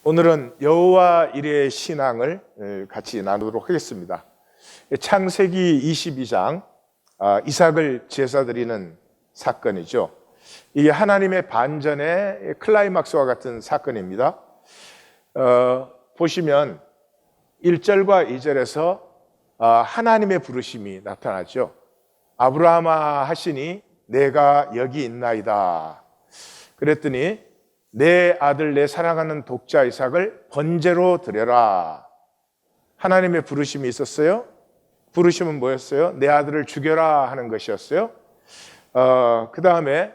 오늘은 여호와 이레의 신앙을 같이 나누도록 하겠습니다. 창세기 22장 이삭을 제사 드리는 사건이죠. 이게 하나님의 반전의 클라이막스와 같은 사건입니다. 보시면 1절과 2절에서 하나님의 부르심이 나타나죠. 아브라함아 하시니 내가 여기 있나이다. 그랬더니 내 아들 내 사랑하는 독자 이삭을 번제로 드려라. 하나님의 부르심이 있었어요. 부르심은 뭐였어요? 내 아들을 죽여라 하는 것이었어요. 그 다음에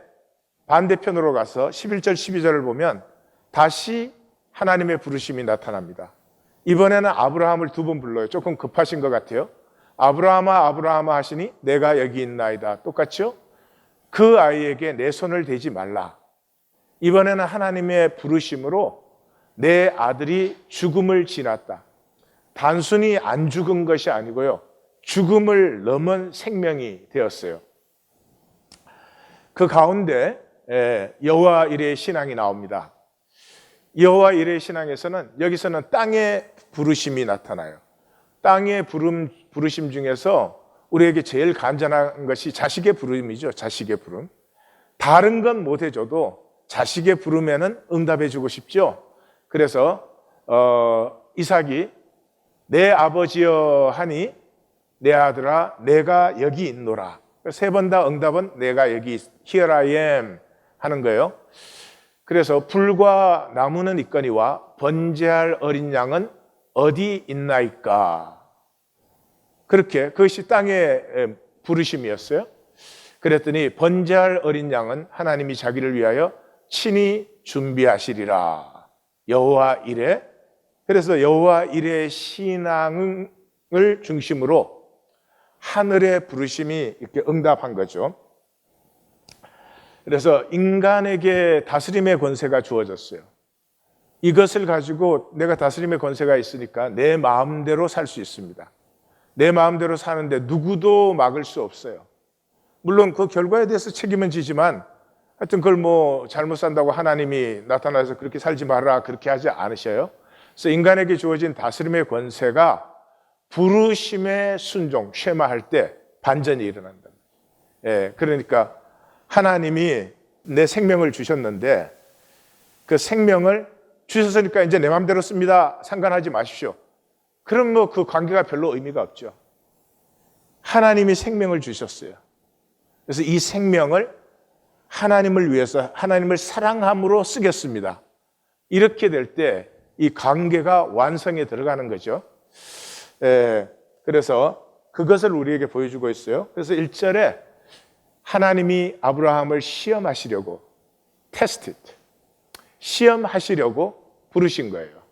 반대편으로 가서 11절 12절을 보면 다시 하나님의 부르심이 나타납니다. 이번에는 아브라함을 두 번 불러요. 조금 급하신 것 같아요. 아브라함아 아브라함아 하시니 내가 여기 있나이다. 똑같죠? 그 아이에게 내 손을 대지 말라. 이번에는 하나님의 부르심으로 내 아들이 죽음을 지났다. 단순히 안 죽은 것이 아니고요. 죽음을 넘은 생명이 되었어요. 그 가운데 여호와 이레의 신앙이 나옵니다. 여호와 이레의 신앙에서는 여기서는 땅의 부르심이 나타나요. 땅의 부르심 중에서 우리에게 제일 간절한 것이 자식의 부름이죠. 자식의 부름. 다른 건 못 해줘도 자식의 부름에는 응답해주고 싶죠. 그래서 이삭이 내 아버지여 하니 내 아들아 내가 여기 있노라. 세 번 다 응답은 내가 여기 here I am 하는 거예요. 그래서 불과 나무는 있거니와 번제할 어린 양은 어디 있나이까. 그렇게 그것이 땅의 부르심이었어요. 그랬더니 번제할 어린 양은 하나님이 자기를 위하여 친히 준비하시리라. 여호와 이레. 그래서 여호와 이레의 신앙을 중심으로 하늘의 부르심이 이렇게 응답한 거죠. 그래서 인간에게 다스림의 권세가 주어졌어요. 이것을 가지고 내가 다스림의 권세가 있으니까 내 마음대로 살 수 있습니다. 내 마음대로 사는데 누구도 막을 수 없어요. 물론 그 결과에 대해서 책임은 지지만 하여튼 그걸 뭐 잘못 산다고 하나님이 나타나서 그렇게 살지 마라 그렇게 하지 않으셔요. 그래서 인간에게 주어진 다스림의 권세가 부르심의 순종, 쉐마할 때 반전이 일어난다. 그러니까 하나님이 내 생명을 주셨는데 그 생명을 주셨으니까 이제 내 마음대로 씁니다. 상관하지 마십시오. 그럼 뭐 그 관계가 별로 의미가 없죠. 하나님이 생명을 주셨어요. 그래서 이 생명을 하나님을 위해서 하나님을 사랑함으로 쓰겠습니다. 이렇게 될 때 이 관계가 완성에 들어가는 거죠. 그래서 그것을 우리에게 보여주고 있어요. 그래서 1절에 하나님이 아브라함을 시험하시려고 tested, 시험하시려고 부르신 거예요.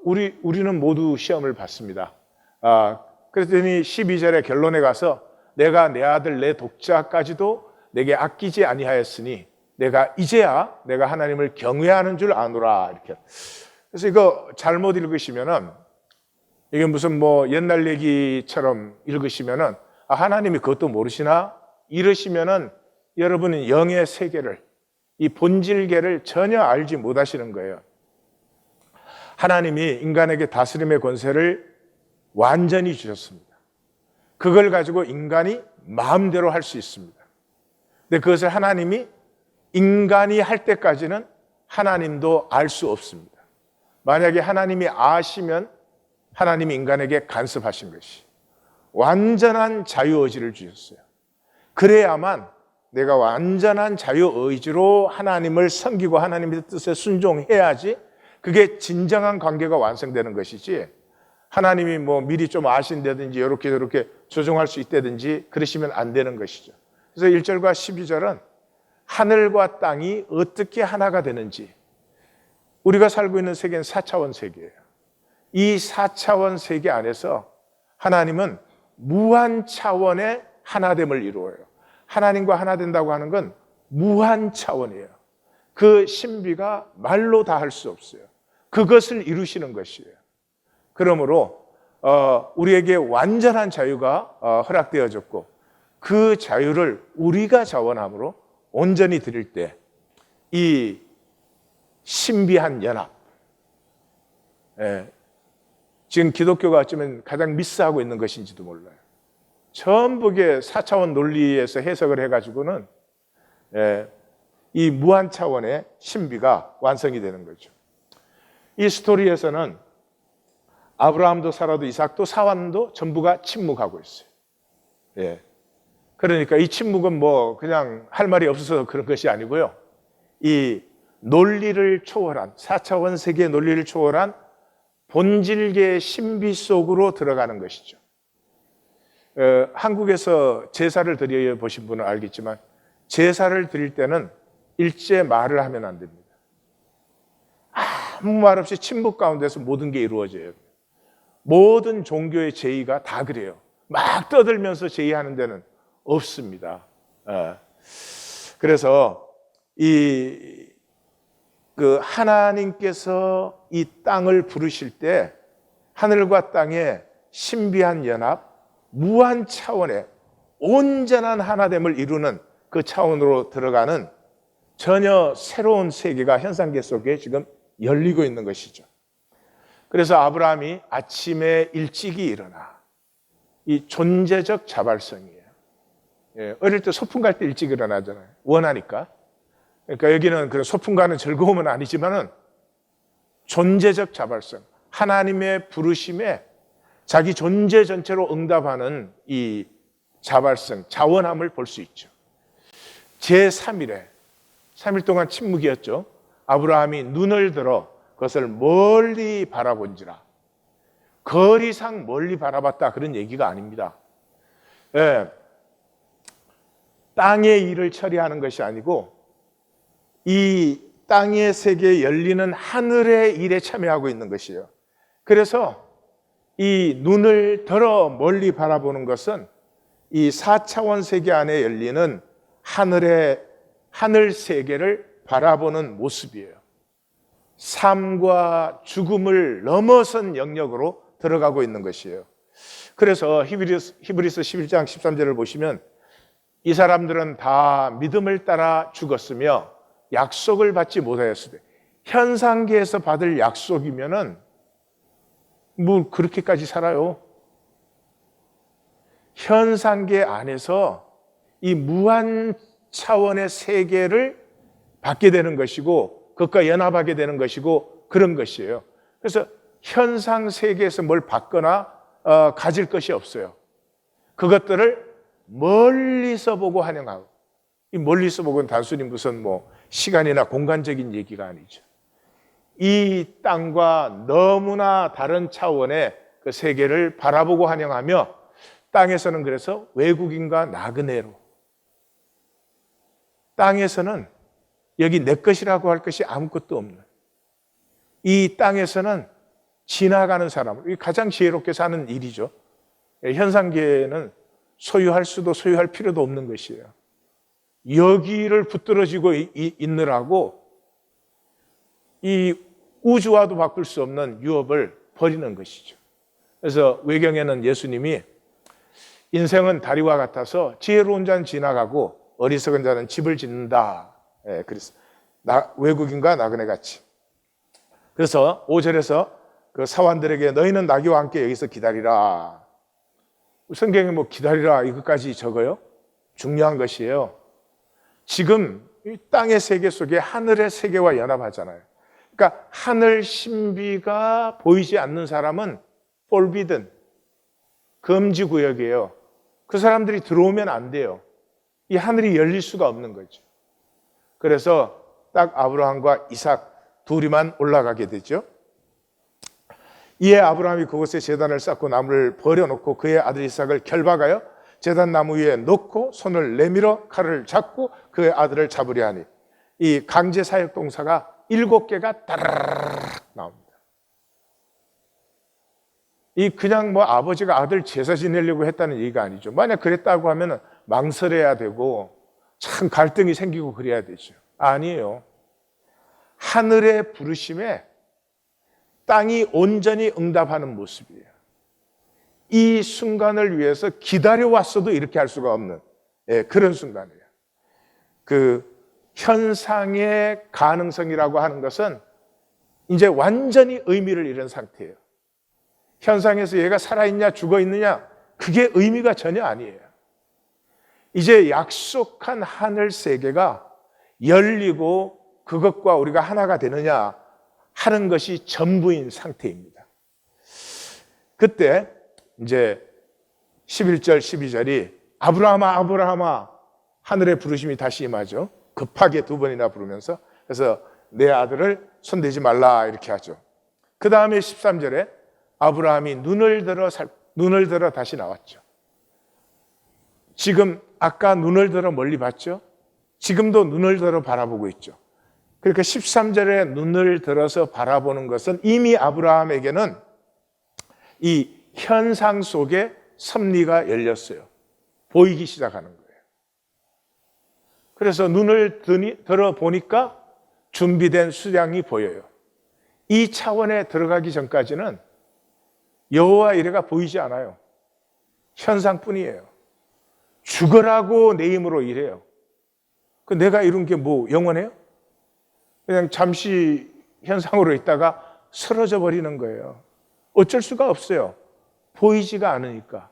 우리는 모두 시험을 받습니다. 그랬더니 12절의 결론에 가서 내가 내 아들 내 독자까지도 내게 아끼지 아니하였으니 내가 이제야 내가 하나님을 경외하는 줄 아노라. 이렇게. 그래서 이거 잘못 읽으시면은 이게 무슨 뭐 옛날 얘기처럼 읽으시면은 하나님이 그것도 모르시나? 이러시면은 여러분은 영의 세계를, 이 본질계를 전혀 알지 못하시는 거예요. 하나님이 인간에게 다스림의 권세를 완전히 주셨습니다. 그걸 가지고 인간이 마음대로 할 수 있습니다. 근데 그것을 하나님이 인간이 할 때까지는 하나님도 알 수 없습니다. 만약에 하나님이 아시면 하나님이 인간에게 간섭하신 것이 완전한 자유의지를 주셨어요. 그래야만 내가 완전한 자유의지로 하나님을 섬기고 하나님의 뜻에 순종해야지 그게 진정한 관계가 완성되는 것이지, 하나님이 뭐 미리 좀 아신다든지 이렇게 저렇게 조정할 수 있다든지 그러시면 안 되는 것이죠. 그래서 1절과 12절은 하늘과 땅이 어떻게 하나가 되는지, 우리가 살고 있는 세계는 4차원 세계예요. 이 4차원 세계 안에서 하나님은 무한 차원의 하나됨을 이루어요. 하나님과 하나 된다고 하는 건 무한 차원이에요. 그 신비가 말로 다 할 수 없어요. 그것을 이루시는 것이에요. 그러므로 우리에게 완전한 자유가 허락되어졌고 그 자유를 우리가 자원함으로 온전히 드릴 때 이 신비한 연합. 예. 지금 기독교가 어쩌면 가장 미스하고 있는 것인지도 몰라요. 전부의 4차원 논리에서 해석을 해가지고는 이 무한 차원의 신비가 완성이 되는 거죠. 이 스토리에서는 아브라함도 사라도 이삭도 사환도 전부가 침묵하고 있어요. 예. 그러니까 이 침묵은 뭐 그냥 할 말이 없어서 그런 것이 아니고요. 이 논리를 초월한 4차원 세계의 논리를 초월한 본질계의 신비 속으로 들어가는 것이죠. 한국에서 제사를 드려 보신 분은 알겠지만 제사를 드릴 때는 일제 말을 하면 안 됩니다. 아무 말 없이 침묵 가운데서 모든 게 이루어져요. 모든 종교의 제의가 다 그래요. 막 떠들면서 제의하는 데는 없습니다. 그래서 하나님께서 이 땅을 부르실 때 하늘과 땅의 신비한 연합, 무한 차원의 온전한 하나됨을 이루는 그 차원으로 들어가는 전혀 새로운 세계가 현상계 속에 지금 열리고 있는 것이죠. 그래서 아브라함이 아침에 일찍이 일어나 이 존재적 자발성이에요. 어릴 때 소풍 갈 때 일찍 일어나잖아요. 원하니까. 그러니까 여기는 그런 소풍 가는 즐거움은 아니지만은 존재적 자발성, 하나님의 부르심에 자기 존재 전체로 응답하는 이 자발성, 자원함을 볼 수 있죠. 제3일에 3일 동안 침묵이었죠. 아브라함이 눈을 들어 그것을 멀리 바라본지라. 거리상 멀리 바라봤다 그런 얘기가 아닙니다. 땅의 일을 처리하는 것이 아니고 이 땅의 세계에 열리는 하늘의 일에 참여하고 있는 것이에요. 그래서 이 눈을 들어 멀리 바라보는 것은 이 4차원 세계 안에 열리는 하늘 세계를 바라보는 모습이에요. 삶과 죽음을 넘어선 영역으로 들어가고 있는 것이에요. 그래서 히브리서 11장 13절을 보시면 이 사람들은 다 믿음을 따라 죽었으며 약속을 받지 못하였을 때, 현상계에서 받을 약속이면은 뭐 그렇게까지 살아요. 현상계 안에서 이 무한 차원의 세계를 받게 되는 것이고 그것과 연합하게 되는 것이고 그런 것이에요. 그래서 현상 세계에서 뭘 받거나 가질 것이 없어요. 그것들을 멀리서 보고 환영하고, 이 멀리서 보고는 단순히 무슨 뭐 시간이나 공간적인 얘기가 아니죠. 이 땅과 너무나 다른 차원의 그 세계를 바라보고 환영하며 땅에서는 그래서 외국인과 나그네로, 땅에서는 여기 내 것이라고 할 것이 아무것도 없는, 이 땅에서는 지나가는 사람, 이 가장 지혜롭게 사는 일이죠. 현상계는 소유할 수도 소유할 필요도 없는 것이에요. 여기를 붙들어지고 있느라고 이 우주와도 바꿀 수 없는 유업을 버리는 것이죠. 그래서 외경에는 예수님이 인생은 다리와 같아서 지혜로운 자는 지나가고 어리석은 자는 집을 짓는다. 그래서 외국인과 나그네 같이. 그래서 5절에서 그 사환들에게 너희는 나귀와 함께 여기서 기다리라. 성경에 뭐 기다리라 이것까지 적어요? 중요한 것이에요. 지금 이 땅의 세계 속에 하늘의 세계와 연합하잖아요. 그러니까 하늘 신비가 보이지 않는 사람은 forbidden, 금지 구역이에요. 그 사람들이 들어오면 안 돼요. 이 하늘이 열릴 수가 없는 거죠. 그래서 딱 아브라함과 이삭 둘이만 올라가게 되죠. 이에 아브라함이 그곳에 제단을 쌓고 나무를 버려놓고 그의 아들 이삭을 결박하여 제단 나무 위에 놓고 손을 내밀어 칼을 잡고 그의 아들을 잡으려 하니, 이 강제 사역 동사가 7개가 따라락 나옵니다. 이 그냥 뭐 아버지가 아들 제사 지내려고 했다는 얘기가 아니죠. 만약 그랬다고 하면 망설여야 되고 참 갈등이 생기고 그래야 되죠. 아니에요. 하늘의 부르심에 땅이 온전히 응답하는 모습이에요. 이 순간을 위해서 기다려왔어도 이렇게 할 수가 없는 그런 순간이에요. 그 현상의 가능성이라고 하는 것은 이제 완전히 의미를 잃은 상태예요. 현상에서 얘가 살아있냐 죽어있느냐 그게 의미가 전혀 아니에요. 이제 약속한 하늘 세계가 열리고 그것과 우리가 하나가 되느냐 하는 것이 전부인 상태입니다. 그때 이제 11절 12절이 아브라함아 아브라함아 하늘의 부르심이 다시 임하죠. 급하게 두 번이나 부르면서 그래서 내 아들을 손대지 말라 이렇게 하죠. 그 다음에 13절에 아브라함이 눈을 들어 다시 나왔죠. 지금 아까 눈을 들어 멀리 봤죠. 지금도 눈을 들어 바라보고 있죠. 그러니까 13절에 눈을 들어서 바라보는 것은 이미 아브라함에게는 이 현상 속에 섭리가 열렸어요. 보이기 시작하는 거예요. 그래서 눈을 들어 보니까 준비된 수량이 보여요. 이 차원에 들어가기 전까지는 여호와 이레가 보이지 않아요. 현상뿐이에요. 죽으라고 내 힘으로 일해요. 내가 이룬 게 뭐 영원해요? 그냥 잠시 현상으로 있다가 쓰러져 버리는 거예요. 어쩔 수가 없어요. 보이지가 않으니까.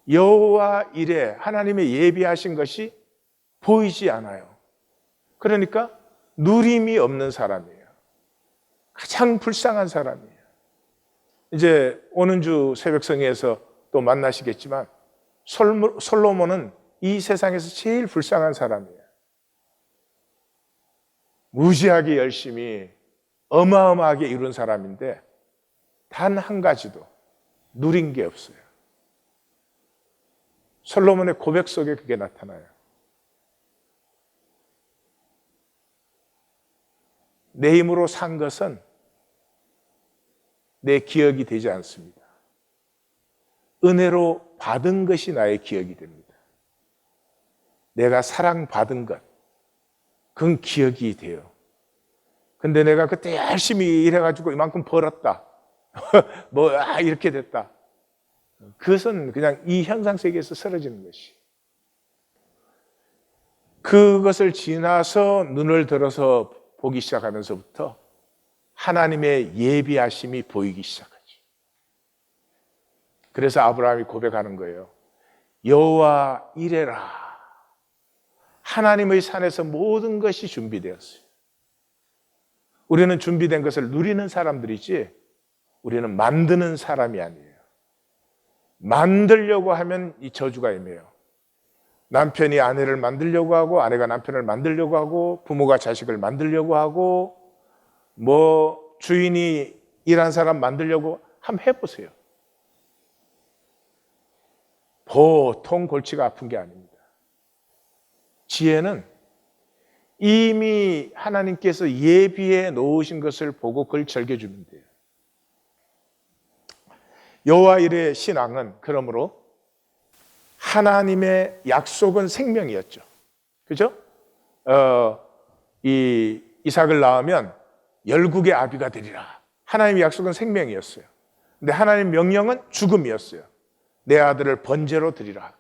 여호와 이레 하나님의 예비하신 것이 보이지 않아요. 그러니까 누림이 없는 사람이에요. 가장 불쌍한 사람이에요. 이제 오는 주 새벽성회에서 또 만나시겠지만 솔로몬은 이 세상에서 제일 불쌍한 사람이에요. 무지하게 열심히 어마어마하게 이룬 사람인데 단 한 가지도 누린 게 없어요. 솔로몬의 고백 속에 그게 나타나요. 내 힘으로 산 것은 내 기억이 되지 않습니다. 은혜로 받은 것이 나의 기억이 됩니다. 내가 사랑받은 것, 그건 기억이 돼요. 근데 내가 그때 열심히 일해가지고 이만큼 벌었다. 이렇게 됐다. 그것은 그냥 이 현상 세계에서 쓰러지는 것이. 그것을 지나서 눈을 들어서 보기 시작하면서부터 하나님의 예비하심이 보이기 시작하죠. 그래서 아브라함이 고백하는 거예요. 여호와 이레라. 하나님의 산에서 모든 것이 준비되었어요. 우리는 준비된 것을 누리는 사람들이지 우리는 만드는 사람이 아니에요. 만들려고 하면 이 저주가 임해요. 남편이 아내를 만들려고 하고 아내가 남편을 만들려고 하고 부모가 자식을 만들려고 하고 주인이 일한 사람 만들려고 한번 해보세요. 보통 골치가 아픈 게 아닙니다. 지혜는 이미 하나님께서 예비해 놓으신 것을 보고 그걸 즐겨주면 돼요. 여호와 이레 신앙은 그러므로 하나님의 약속은 생명이었죠. 그죠? 이삭을 낳으면 열국의 아비가 되리라. 하나님의 약속은 생명이었어요. 근데 하나님의 명령은 죽음이었어요. 내 아들을 번제로 드리라.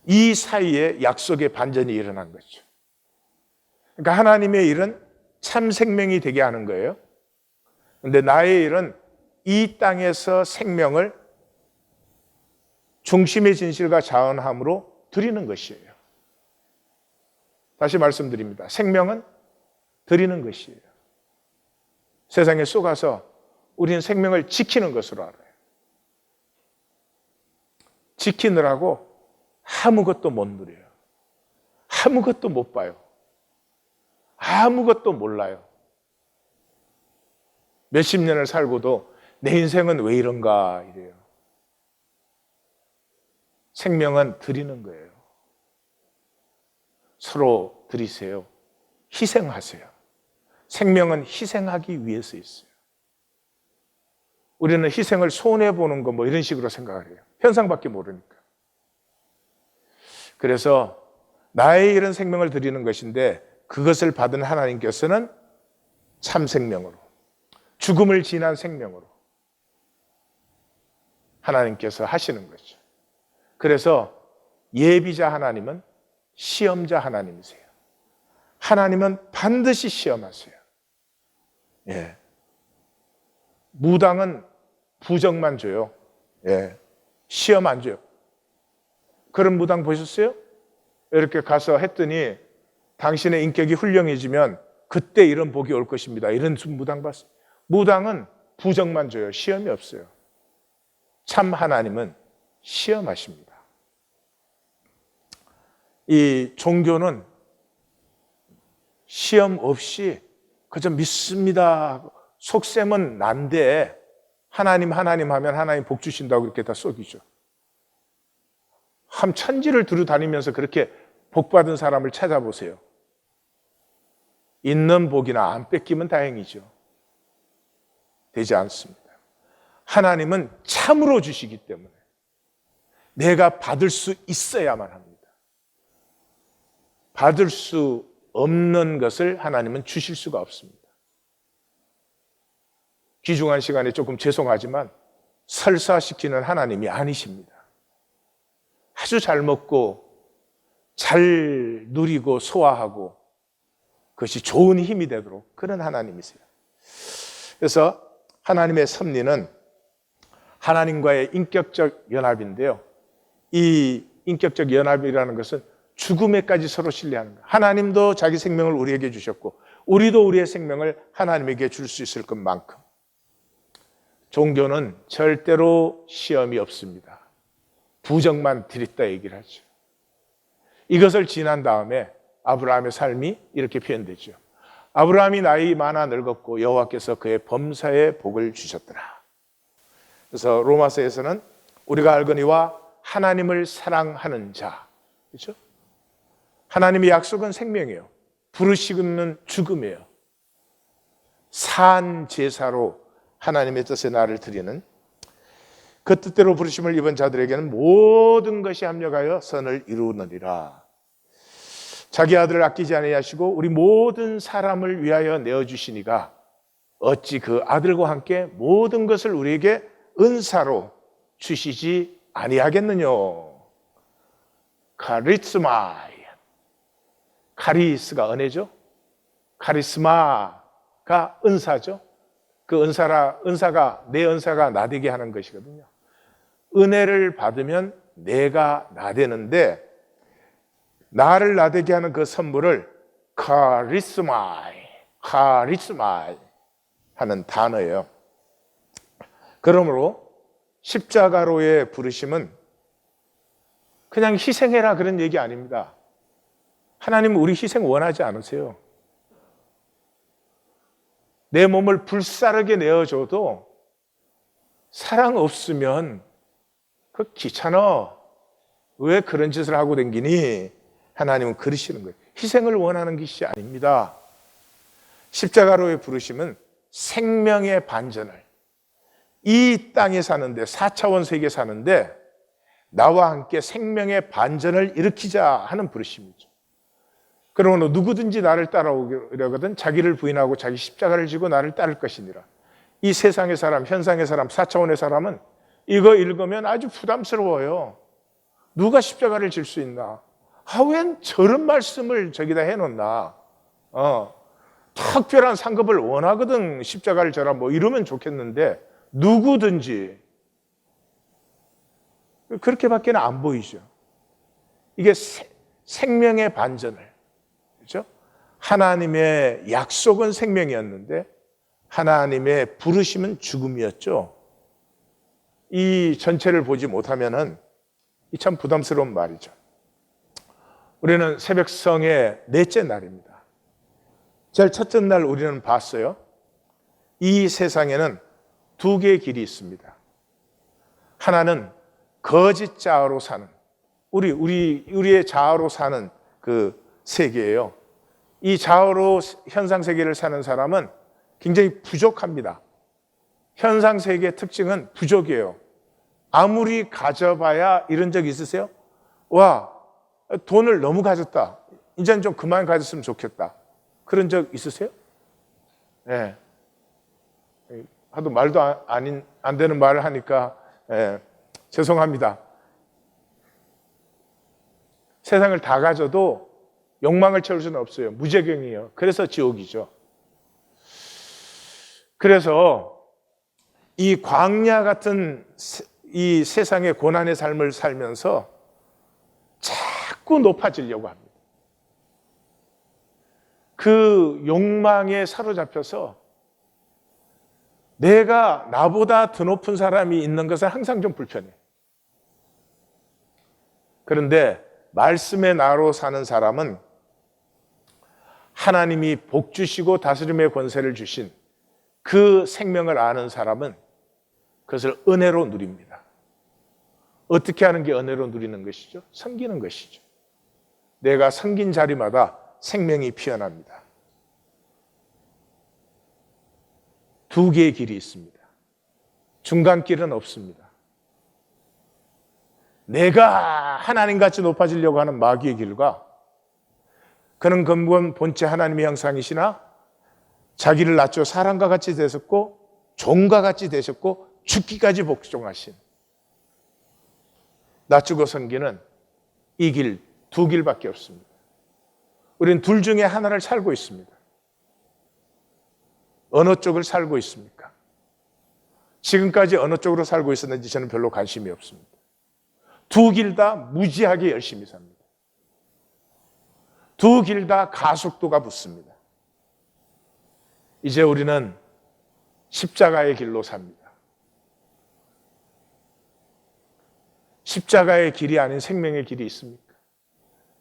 이 사이에 약속의 반전이 일어난 거죠. 그러니까 하나님의 일은 참 생명이 되게 하는 거예요. 근데 나의 일은 이 땅에서 생명을 중심의 진실과 자원함으로 드리는 것이에요. 다시 말씀드립니다. 생명은 드리는 것이에요. 세상에 쏘가서 우리는 생명을 지키는 것으로 알아요. 지키느라고 아무것도 못 누려요. 아무것도 못 봐요. 아무것도 몰라요. 몇십 년을 살고도 내 인생은 왜 이런가 이래요. 생명은 드리는 거예요. 서로 드리세요. 희생하세요. 생명은 희생하기 위해서 있어요. 우리는 희생을 손해보는 거 이런 식으로 생각을 해요. 현상밖에 모르니까. 그래서 나의 이런 생명을 드리는 것인데 그것을 받은 하나님께서는 참 생명으로, 죽음을 지난 생명으로 하나님께서 하시는 거죠. 그래서 예비자 하나님은 시험자 하나님이세요. 하나님은 반드시 시험하세요. 예. 무당은 부적만 줘요. 예. 시험 안 줘요. 그런 무당 보셨어요? 이렇게 가서 했더니 당신의 인격이 훌륭해지면 그때 이런 복이 올 것입니다. 이런 무당 봤어요. 무당은 부적만 줘요. 시험이 없어요. 참 하나님은 시험하십니다. 이 종교는 시험 없이 그저 믿습니다. 속셈은 난데 하나님 하면 하나님 복 주신다고 그렇게 다 속이죠. 한 천지를 두루 다니면서 그렇게 복 받은 사람을 찾아보세요. 있는 복이나 안 뺏기면 다행이죠. 되지 않습니다. 하나님은 참으로 주시기 때문에 내가 받을 수 있어야만 합니다. 받을 수 없는 것을 하나님은 주실 수가 없습니다. 귀중한 시간에 조금 죄송하지만 설사시키는 하나님이 아니십니다. 아주 잘 먹고 잘 누리고 소화하고 그것이 좋은 힘이 되도록 그런 하나님이세요. 그래서 하나님의 섭리는 하나님과의 인격적 연합인데요. 이 인격적 연합이라는 것은 죽음에까지 서로 신뢰하는 거예요. 하나님도 자기 생명을 우리에게 주셨고 우리도 우리의 생명을 하나님에게 줄 수 있을 것만큼 종교는 절대로 시험이 없습니다. 부적만 드렸다 얘기를 하죠. 이것을 지난 다음에 아브라함의 삶이 이렇게 표현되죠. 아브라함이 나이 많아 늙었고 여호와께서 그의 범사에 복을 주셨더라. 그래서 로마서에서는 우리가 알거니와 하나님을 사랑하는 자, 그렇죠? 하나님의 약속은 생명이에요. 부르시는 죽음이에요. 산 제사로 하나님의 뜻에 나를 드리는 그 뜻대로 부르심을 입은 자들에게는 모든 것이 합력하여 선을 이루느니라. 자기 아들을 아끼지 아니하시고 우리 모든 사람을 위하여 내어주시니가 어찌 그 아들과 함께 모든 것을 우리에게 은사로 주시지 아니하겠느뇨. 카리스마이. 카리스가 은혜죠. 카리스마가 은사죠. 그 은사가 내 은사가 나되게 하는 것이거든요. 은혜를 받으면 내가 나되는데 나를 나되게 하는 그 선물을 카리스마이 하는 단어예요. 그러므로 십자가로의 부르심은 그냥 희생해라 그런 얘기 아닙니다. 하나님은 우리 희생 원하지 않으세요. 내 몸을 불사르게 내어줘도 사랑 없으면 그 귀찮아. 왜 그런 짓을 하고 댕기니? 하나님은 그러시는 거예요. 희생을 원하는 것이 아닙니다. 십자가로의 부르심은 생명의 반전을 이 땅에 사는데 4차원 세계에 사는데 나와 함께 생명의 반전을 일으키자 하는 부르심이죠. 그러므로 누구든지 나를 따라오려거든 자기를 부인하고 자기 십자가를 지고 나를 따를 것이니라. 이 세상의 사람, 현상의 사람, 4차원의 사람은 이거 읽으면 아주 부담스러워요. 누가 십자가를 질 수 있나? 웬 저런 말씀을 저기다 해놓나? 특별한 상급을 원하거든 십자가를 져라 뭐 이러면 좋겠는데 누구든지 그렇게밖에 안 보이죠. 이게 생명의 반전을, 그렇죠? 하나님의 약속은 생명이었는데 하나님의 부르심은 죽음이었죠. 이 전체를 보지 못하면은 참 부담스러운 말이죠. 우리는 새벽성의 넷째 날입니다. 제일 첫째 날 우리는 봤어요. 이 세상에는 두 개의 길이 있습니다. 하나는 거짓 자아로 사는 우리의 자아로 사는 그 세계예요. 이 자아로 현상 세계를 사는 사람은 굉장히 부족합니다. 현상 세계의 특징은 부족이에요. 아무리 가져봐야 이런 적 있으세요? 와, 돈을 너무 가졌다. 이제는 좀 그만 가졌으면 좋겠다. 그런 적 있으세요? 네. 하도 말도 안 되는 말을 하니까 죄송합니다. 세상을 다 가져도 욕망을 채울 수는 없어요. 무제경이에요. 그래서 지옥이죠. 그래서 이 광야 같은 이 세상의 고난의 삶을 살면서 자꾸 높아지려고 합니다. 그 욕망에 사로잡혀서 내가 나보다 더 높은 사람이 있는 것은 항상 좀 불편해. 그런데 말씀의 나로 사는 사람은 하나님이 복 주시고 다스림의 권세를 주신 그 생명을 아는 사람은 그것을 은혜로 누립니다. 어떻게 하는 게 은혜로 누리는 것이죠? 섬기는 것이죠. 내가 섬긴 자리마다 생명이 피어납니다. 두 개의 길이 있습니다. 중간길은 없습니다. 내가 하나님같이 높아지려고 하는 마귀의 길과 그는 근본 본체 하나님의 형상이시나 자기를 낮춰 사람과 같이 되셨고 종과 같이 되셨고 죽기까지 복종하신 낮추고 섬기는 이 길, 두 길밖에 없습니다. 우리는 둘 중에 하나를 살고 있습니다. 어느 쪽을 살고 있습니까? 지금까지 어느 쪽으로 살고 있었는지 저는 별로 관심이 없습니다. 두 길 다 무지하게 열심히 삽니다. 두 길 다 가속도가 붙습니다. 이제 우리는 십자가의 길로 삽니다. 십자가의 길이 아닌 생명의 길이 있습니까?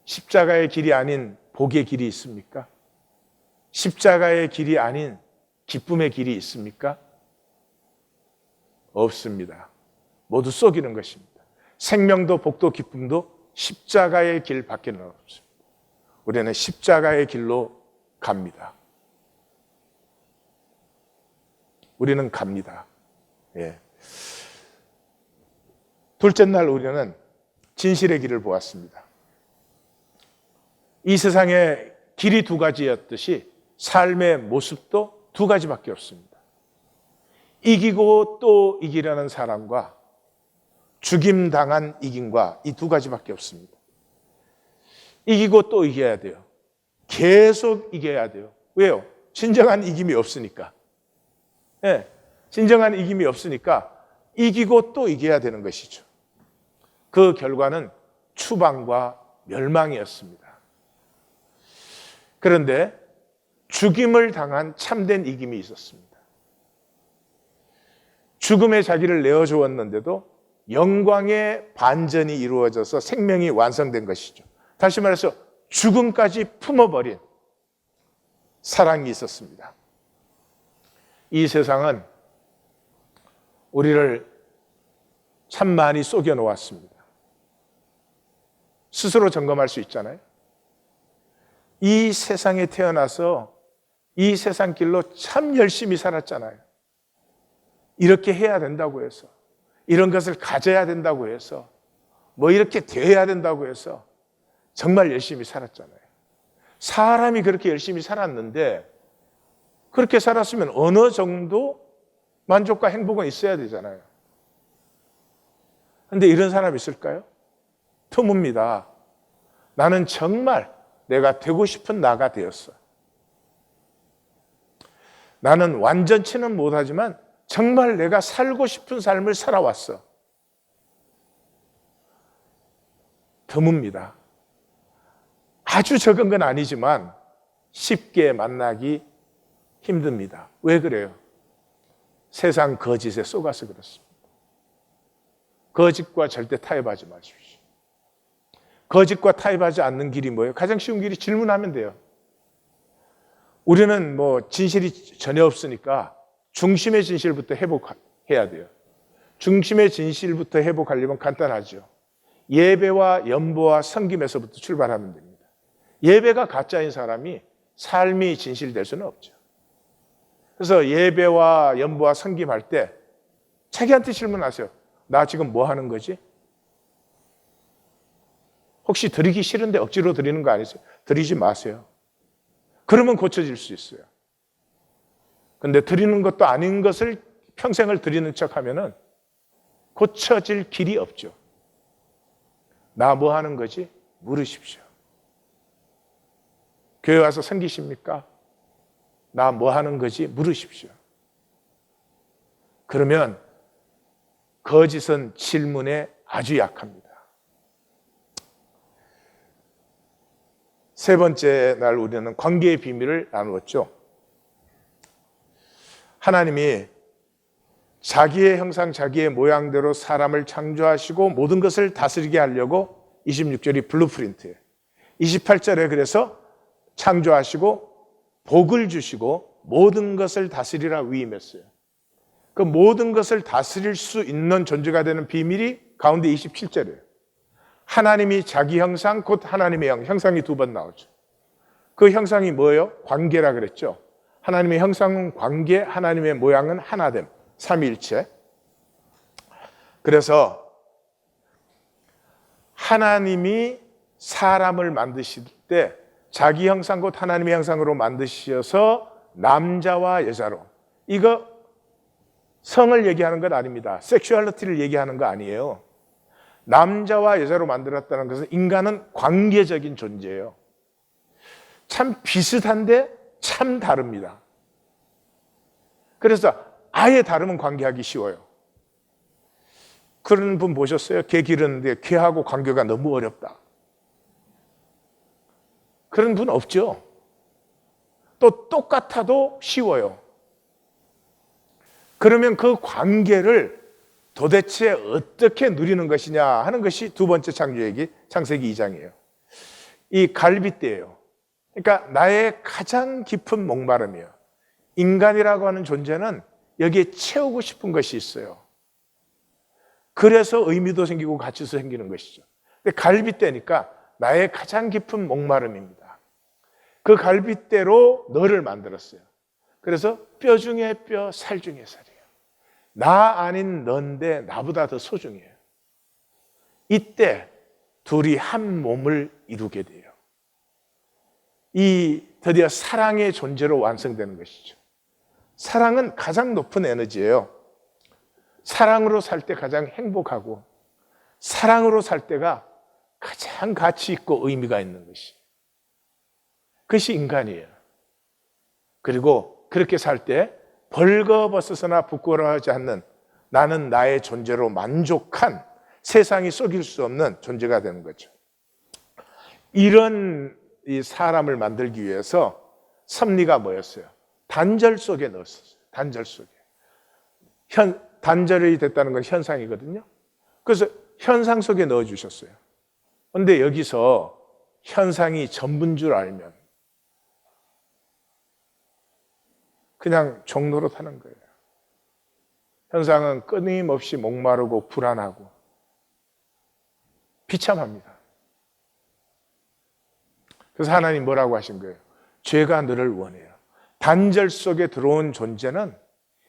십자가의 길이 아닌 복의 길이 있습니까? 십자가의 길이 아닌 기쁨의 길이 있습니까? 없습니다. 모두 쏘기는 것입니다. 생명도 복도 기쁨도 십자가의 길밖에는 없습니다. 우리는 십자가의 길로 갑니다. 우리는 갑니다. 예. 둘째 날 우리는 진실의 길을 보았습니다. 이 세상의 길이 두 가지였듯이 삶의 모습도 두 가지밖에 없습니다. 이기고 또 이기려는 사람과 죽임당한 이김과 이 두 가지밖에 없습니다. 이기고 또 이겨야 돼요. 계속 이겨야 돼요. 왜요? 진정한 이김이 없으니까. 네, 진정한 이김이 없으니까 이기고 또 이겨야 되는 것이죠. 그 결과는 추방과 멸망이었습니다. 그런데 죽임을 당한 참된 이김이 있었습니다. 죽음의 자기를 내어주었는데도 영광의 반전이 이루어져서 생명이 완성된 것이죠. 다시 말해서 죽음까지 품어버린 사랑이 있었습니다. 이 세상은 우리를 참 많이 속여 놓았습니다. 스스로 점검할 수 있잖아요. 이 세상에 태어나서 이 세상 길로 참 열심히 살았잖아요. 이렇게 해야 된다고 해서, 이런 것을 가져야 된다고 해서, 뭐 이렇게 돼야 된다고 해서 정말 열심히 살았잖아요. 사람이 그렇게 열심히 살았는데 그렇게 살았으면 어느 정도 만족과 행복은 있어야 되잖아요. 그런데 이런 사람이 있을까요? 드뭅니다. 나는 정말 내가 되고 싶은 나가 되었어. 나는 완전치는 못하지만 정말 내가 살고 싶은 삶을 살아왔어. 드뭅니다. 아주 적은 건 아니지만 쉽게 만나기 힘듭니다. 왜 그래요? 세상 거짓에 속아서 그렇습니다. 거짓과 절대 타협하지 마십시오. 거짓과 타협하지 않는 길이 뭐예요? 가장 쉬운 길이 질문하면 돼요. 우리는 뭐 진실이 전혀 없으니까 중심의 진실부터 회복해야 돼요. 중심의 진실부터 회복하려면 간단하죠. 예배와 연보와 섬김에서부터 출발하면 됩니다. 예배가 가짜인 사람이 삶이 진실될 수는 없죠. 그래서 예배와 연보와 섬김할 때 자기한테 질문하세요. 나 지금 뭐 하는 거지? 혹시 드리기 싫은데 억지로 드리는 거 아니세요? 드리지 마세요. 그러면 고쳐질 수 있어요. 근데 드리는 것도 아닌 것을 평생을 드리는 척 하면은 고쳐질 길이 없죠. 나 뭐 하는 거지? 물으십시오. 교회 와서 섬기십니까? 나 뭐 하는 거지? 물으십시오. 그러면 거짓은 질문에 아주 약합니다. 세 번째 날 우리는 관계의 비밀을 나누었죠. 하나님이 자기의 형상, 자기의 모양대로 사람을 창조하시고 모든 것을 다스리게 하려고 26절이 블루프린트예요. 28절에 그래서 창조하시고 복을 주시고 모든 것을 다스리라 위임했어요. 그 모든 것을 다스릴 수 있는 존재가 되는 비밀이 가운데 27절이에요. 하나님이 자기 형상, 곧 하나님의 형상이 두 번 나오죠. 그 형상이 뭐예요? 관계라 그랬죠. 하나님의 형상은 관계, 하나님의 모양은 하나됨, 삼위일체. 그래서 하나님이 사람을 만드실 때 자기 형상 곧 하나님의 형상으로 만드셔서 남자와 여자로, 이거 성을 얘기하는 것 아닙니다. 섹슈얼리티를 얘기하는 거 아니에요. 남자와 여자로 만들었다는 것은 인간은 관계적인 존재예요. 참 비슷한데 참 다릅니다. 그래서 아예 다르면 관계하기 쉬워요. 그런 분 보셨어요? 개 기르는데 개하고 관계가 너무 어렵다. 그런 분 없죠? 또 똑같아도 쉬워요. 그러면 그 관계를 도대체 어떻게 누리는 것이냐 하는 것이 두 번째 창조얘기, 창세기 2장이에요. 이 갈빗대예요. 그러니까 나의 가장 깊은 목마름이에요. 인간이라고 하는 존재는 여기에 채우고 싶은 것이 있어요. 그래서 의미도 생기고 가치도 생기는 것이죠. 근데 갈빗대니까 나의 가장 깊은 목마름입니다. 그 갈빗대로 너를 만들었어요. 그래서 뼈 중에 뼈, 살 중에 살이에요. 나 아닌 넌데 나보다 더 소중해요. 이때 둘이 한 몸을 이루게 돼요. 이 드디어 사랑의 존재로 완성되는 것이죠. 사랑은 가장 높은 에너지예요. 사랑으로 살 때 가장 행복하고 사랑으로 살 때가 가장 가치 있고 의미가 있는 것이. 그것이 인간이에요. 그리고 그렇게 살 때 벌거벗어서나 부끄러워하지 않는 나는 나의 존재로 만족한 세상이 속일 수 없는 존재가 되는 거죠. 이런 이 사람을 만들기 위해서 섭리가 뭐였어요? 단절 속에 넣었어요. 단절 속에. 단절이 됐다는 건 현상이거든요. 그래서 현상 속에 넣어주셨어요. 그런데 여기서 현상이 전부인 줄 알면 그냥 종노릇 하는 거예요. 현상은 끊임없이 목마르고 불안하고 비참합니다. 그래서 하나님 뭐라고 하신 거예요? 죄가 너를 원해요. 단절 속에 들어온 존재는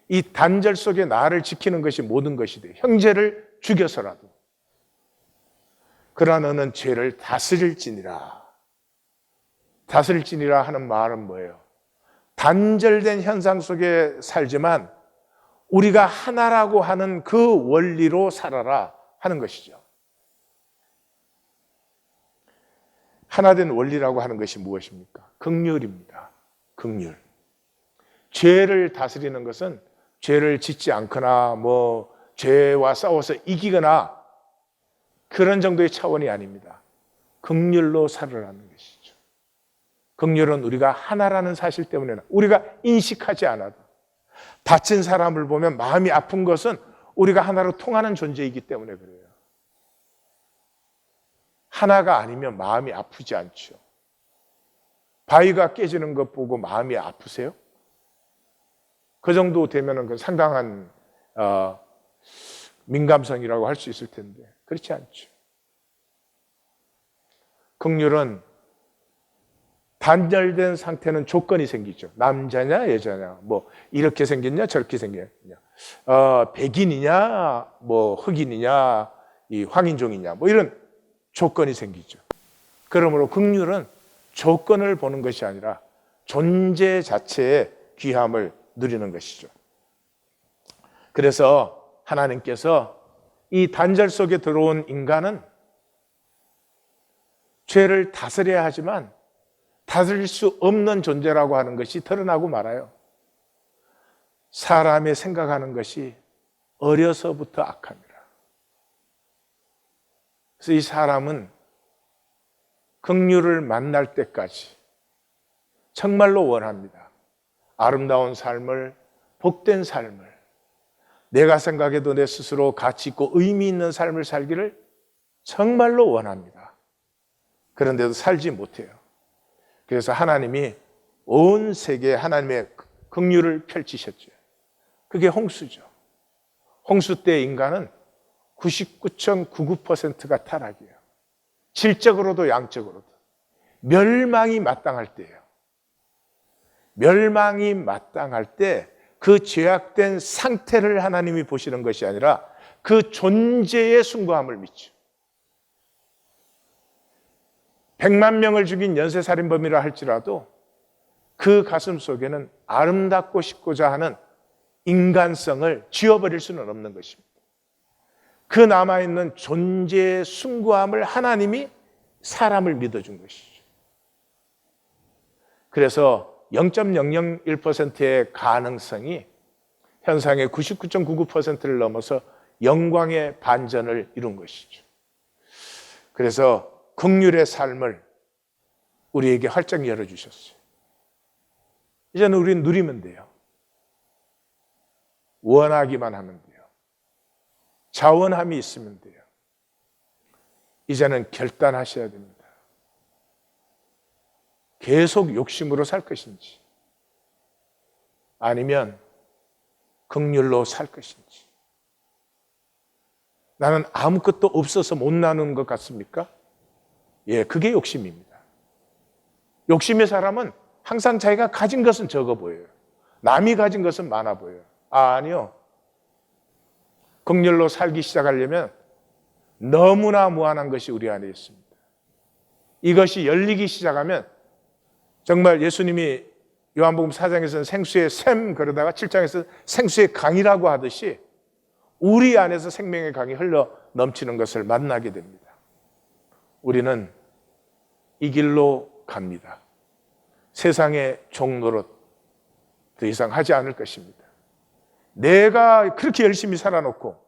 이 단절 속에 나를 지키는 것이 모든 것이 돼요. 형제를 죽여서라도. 그러나 너는 죄를 다스릴지니라. 다스릴지니라 하는 말은 뭐예요? 단절된 현상 속에 살지만 우리가 하나라고 하는 그 원리로 살아라 하는 것이죠. 하나된 원리라고 하는 것이 무엇입니까? 긍휼입니다. 긍휼. 죄를 다스리는 것은 죄를 짓지 않거나 죄와 싸워서 이기거나 그런 정도의 차원이 아닙니다. 긍휼로 살으라는 것이죠. 긍휼은 우리가 하나라는 사실 때문에 우리가 인식하지 않아도 다친 사람을 보면 마음이 아픈 것은 우리가 하나로 통하는 존재이기 때문에 그래요. 하나가 아니면 마음이 아프지 않죠. 바위가 깨지는 것 보고 마음이 아프세요? 그 정도 되면 그 상당한 민감성이라고 할 수 있을 텐데 그렇지 않죠. 긍휼은 단절된 상태는 조건이 생기죠. 남자냐 여자냐, 이렇게 생겼냐 저렇게 생겼냐, 백인이냐 흑인이냐 이 황인종이냐 이런 조건이 생기죠. 그러므로 긍휼은 조건을 보는 것이 아니라 존재 자체의 귀함을 누리는 것이죠. 그래서 하나님께서 이 단절 속에 들어온 인간은 죄를 다스려야 하지만 다스릴 수 없는 존재라고 하는 것이 드러나고 말아요. 사람의 생각하는 것이 어려서부터 악합니다. 그래서 이 사람은 긍휼을 만날 때까지 정말로 원합니다. 아름다운 삶을, 복된 삶을, 내가 생각해도 내 스스로 가치 있고 의미 있는 삶을 살기를 정말로 원합니다. 그런데도 살지 못해요. 그래서 하나님이 온 세계에 하나님의 긍휼을 펼치셨죠. 그게 홍수죠. 홍수 때 인간은 99.99%가 타락이에요. 질적으로도 양적으로도. 멸망이 마땅할 때예요. 멸망이 마땅할 때 그 죄악된 상태를 하나님이 보시는 것이 아니라 그 존재의 숭고함을 믿죠. 100만 명을 죽인 연쇄살인범이라 할지라도 그 가슴 속에는 아름답고 싶고자 하는 인간성을 지워버릴 수는 없는 것입니다. 그 남아있는 존재의 숭고함을 하나님이 사람을 믿어준 것이죠. 그래서 0.001%의 가능성이 현상의 99.99%를 넘어서 영광의 반전을 이룬 것이죠. 그래서 긍휼의 삶을 우리에게 활짝 열어주셨어요. 이제는 우리는 누리면 돼요. 원하기만 하면 돼요. 자원함이 있으면 돼요. 이제는 결단하셔야 됩니다. 계속 욕심으로 살 것인지 아니면 긍휼로 살 것인지. 나는 아무것도 없어서 못 나누는 것 같습니까? 예, 그게 욕심입니다. 욕심의 사람은 항상 자기가 가진 것은 적어 보여요. 남이 가진 것은 많아 보여요. 아니요. 긍휼로 살기 시작하려면 너무나 무한한 것이 우리 안에 있습니다. 이것이 열리기 시작하면 정말 예수님이 요한복음 4장에서는 생수의 샘 그러다가 7장에서는 생수의 강이라고 하듯이 우리 안에서 생명의 강이 흘러 넘치는 것을 만나게 됩니다. 우리는 이 길로 갑니다. 세상의 종노릇 더 이상 하지 않을 것입니다. 내가 그렇게 열심히 살아놓고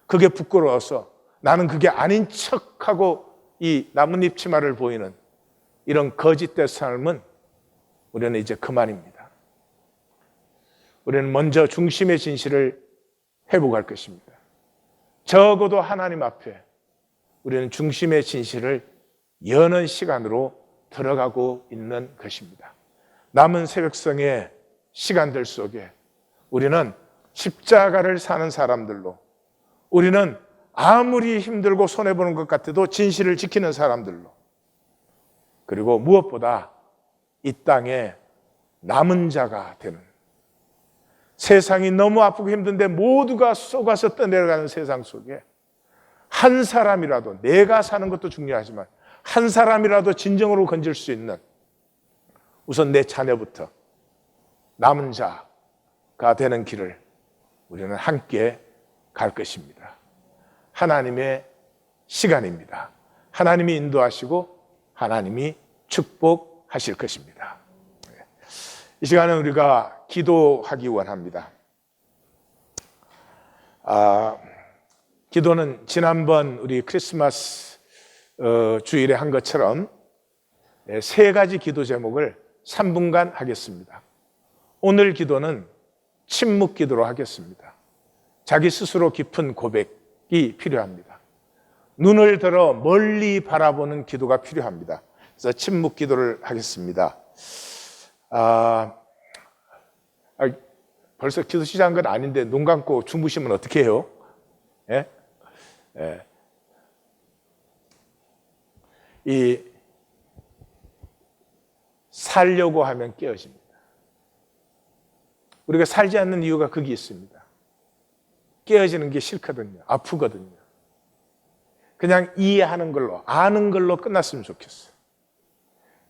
그게 부끄러워서 나는 그게 아닌 척하고 이 나뭇잎 치마를 보이는 이런 거짓된 삶은 우리는 이제 그만입니다. 우리는 먼저 중심의 진실을 회복할 것입니다. 적어도 하나님 앞에 우리는 중심의 진실을 여는 시간으로 들어가고 있는 것입니다. 남은 새벽성의 시간들 속에 우리는 십자가를 사는 사람들로, 우리는 아무리 힘들고 손해보는 것 같아도 진실을 지키는 사람들로, 그리고 무엇보다 이 땅에 남은 자가 되는, 세상이 너무 아프고 힘든데 모두가 쏘가서 떠내려가는 세상 속에 한 사람이라도, 내가 사는 것도 중요하지만 한 사람이라도 진정으로 건질 수 있는, 우선 내 자녀부터 남은 자가 되는 길을 우리는 함께 갈 것입니다. 하나님의 시간입니다. 하나님이 인도하시고 하나님이 축복하실 것입니다. 이 시간은 우리가 기도하기 원합니다. 기도는 지난번 우리 크리스마스 주일에 한 것처럼 세 가지 기도 제목을 3분간 하겠습니다. 오늘 기도는 침묵 기도로 하겠습니다. 자기 스스로 깊은 고백이 필요합니다. 눈을 들어 멀리 바라보는 기도가 필요합니다. 그래서 침묵 기도를 하겠습니다. 벌써 기도 시작한 건 아닌데 눈 감고 주무시면 어떻게 해요? 예? 예. 이 살려고 하면 깨어집니다. 우리가 살지 않는 이유가 거기 있습니다. 깨어지는 게 싫거든요. 아프거든요. 그냥 이해하는 걸로, 아는 걸로 끝났으면 좋겠어요.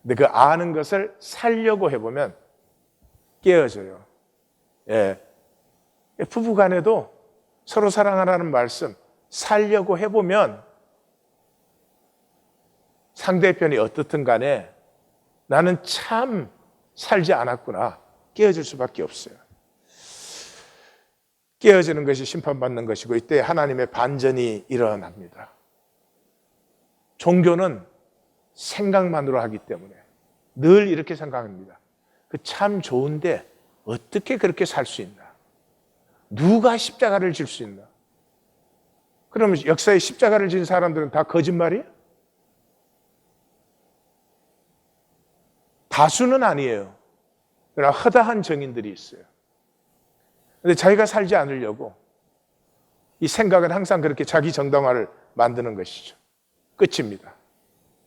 근데 그 아는 것을 살려고 해보면 깨어져요. 예. 부부 간에도 서로 사랑하라는 말씀 살려고 해보면 상대편이 어떻든 간에 나는 참 살지 않았구나. 깨어질 수밖에 없어요. 깨어지는 것이 심판받는 것이고 이때 하나님의 반전이 일어납니다. 종교는 생각만으로 하기 때문에 늘 이렇게 생각합니다. 그 참 좋은데 어떻게 그렇게 살 수 있나? 누가 십자가를 질 수 있나? 그러면 역사에 십자가를 진 사람들은 다 거짓말이에요? 다수는 아니에요. 그러나 허다한 정인들이 있어요. 그런데 자기가 살지 않으려고 이 생각은 항상 그렇게 자기 정당화를 만드는 것이죠. 끝입니다.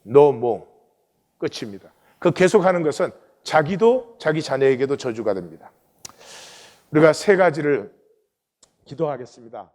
No more. 끝입니다. 그 계속하는 것은 자기도 자기 자녀에게도 저주가 됩니다. 우리가 세 가지를 기도하겠습니다.